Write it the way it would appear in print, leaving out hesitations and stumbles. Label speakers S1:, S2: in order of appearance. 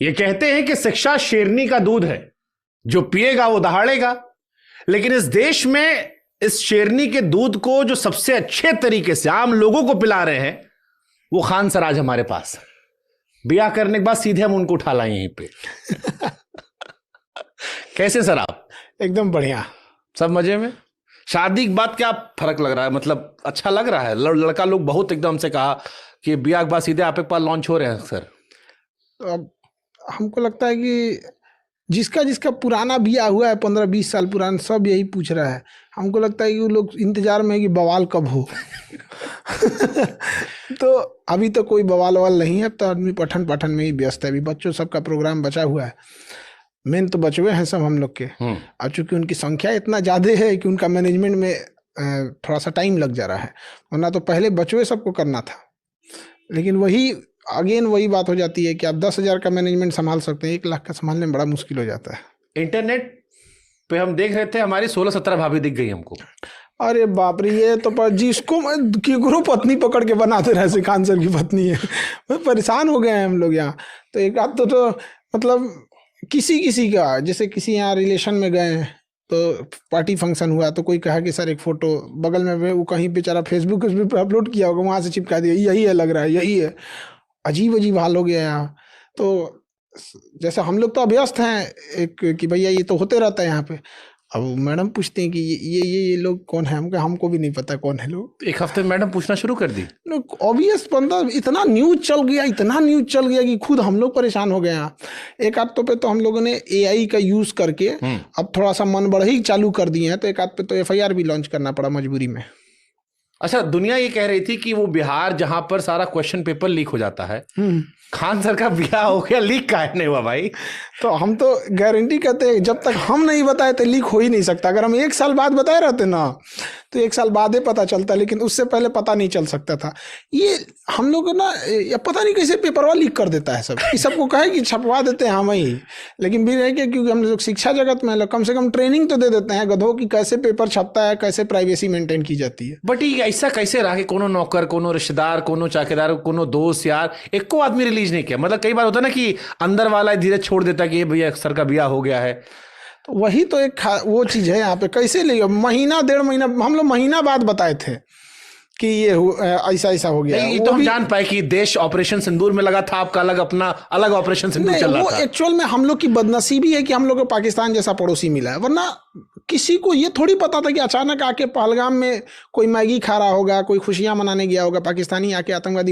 S1: ये कहते हैं कि शिक्षा शेरनी का दूध है, जो पिएगा वो दहाड़ेगा। लेकिन इस देश में इस शेरनी के दूध को जो सबसे अच्छे तरीके से आम लोगों को पिला रहे हैं वो खान सर आज हमारे पास। ब्याह करने के बाद सीधे हम उनको उठा लाए यहीं पे। कैसे सर आप?
S2: एकदम बढ़िया,
S1: सब मजे में। शादी के बाद क्या फर्क लग रहा है? मतलब अच्छा लग रहा है? लड़का लोग बहुत एकदम से कहा कि ब्याह के बाद सीधे आपके पास लॉन्च हो रहे हैं सर।
S2: तो अब हमको लगता है कि जिसका जिसका पुराना ब्याह हुआ है 15-20 साल पुराना, सब यही पूछ रहा है। हमको लगता है कि वो लोग इंतजार में है कि बवाल कब हो। तो अभी तो कोई बवाल ववाल नहीं है, अब तो आदमी पठन पाठन में ही व्यस्त है। अभी बच्चों सबका प्रोग्राम बचा हुआ है, मेन तो बचवे हैं सब हम लोग के। अब चूंकि उनकी संख्या इतना ज़्यादा है कि उनका मैनेजमेंट में थोड़ा सा टाइम लग जा रहा है, वरना तो पहले बचवे सबको करना था। लेकिन वही वही बात हो जाती है कि आप 10,000 का मैनेजमेंट संभाल सकते हैं, 1 लाख का संभालने में बड़ा मुश्किल हो जाता है।
S1: इंटरनेट पे हम देख रहे थे, हमारी 16-17 भाभी दिख गई हमको।
S2: अरे बाप रे, ये तो पर जिसको केकरो पत्नी पकड़ के बनाते रहे, खान सर की पत्नी है। मैं परेशान हो गए हैं हम लोग यहाँ। तो एक आध तो मतलब किसी का, जैसे किसी यहाँ रिलेशन में गए हैं तो पार्टी फंक्शन हुआ तो कोई कहा कि सर एक फ़ोटो बगल में, वो कहीं बेचारा फेसबुक पे अपलोड किया होगा, वहाँ से चिपका दिया, यही है लग रहा है, यही है। अजीब अजीब हाल हो गया यहाँ। तो जैसे हम लोग तो अभ्यस्त हैं एक कि भैया ये तो होते रहता है यहाँ पे। अब मैडम पूछते हैं कि ये लोग कौन है, हमको भी नहीं पता कौन है लोग।
S1: एक हफ्ते में मैडम पूछना शुरू कर दी।
S2: ऑब्वियस बंदा, इतना न्यूज चल गया कि खुद हम लोग परेशान हो गए हैं। एक आध पे तो हम लोगों ने AI का यूज करके अब थोड़ा सा मन बढ़ई चालू कर दिए हैं, तो एक आध पे तो FIR भी लॉन्च करना पड़ा मजबूरी में।
S1: अच्छा, दुनिया ये कह रही थी कि वो बिहार जहां पर सारा क्वेश्चन पेपर लीक हो जाता है, खान सर का ब्याह हो गया, लीक काहे नहीं हुआ भाई?
S2: तो हम तो गारंटी कहते हैं, जब तक हम नहीं बताए तो लीक हो ही नहीं सकता। अगर हम 1 साल बाद बताए रहते ना तो 1 साल बाद ही पता चलता, लेकिन उससे पहले पता नहीं चल सकता था। ये हम लोग ना पता नहीं कैसे पेपरवा लीक कर देता है सब, कि सबको कहे कि छपवा देते हैं हम ही, लेकिन भी रह के क्योंकि हम लोग शिक्षा जगत में कम से कम ट्रेनिंग तो दे देते हैं गधों की, कैसे पेपर छपता है, कैसे प्राइवेसी मेंटेन की जाती है।
S1: बट ये ऐसा कैसे रहा कि कोनो नौकर, कोनो रिश्तेदार, कोनो चाकेदार, कोनो दोस्त यार, एक को आदमी रिलीज नहीं किया? मतलब कई बार होता है ना कि अंदर वाला धीरे छोड़ देता कि भैया सर का ब्याह हो गया है।
S2: तो वही तो एक वो चीज़ है यहाँ पे। कैसे ले, महीना 1.5 महीना, हम लोग महीना बाद बताए थे कि ये ऐसा हो गया।
S1: नहीं, तो हम जान पाए कि देश ऑपरेशन सिंदूर में लगा था, आपका अलग अपना अलग ऑपरेशन सिंदूर चल रहा था।
S2: वो एक्चुअल में हम लोग की बदनसीबी है कि हम लोग को पाकिस्तान जैसा पड़ोसी मिला है, वरना किसी को ये थोड़ी पता था कि अचानक आके पहलगाम में कोई मैगी खा रहा होगा, कोई खुशियां मनाने गया होगा, पाकिस्तानी आके आतंकवादी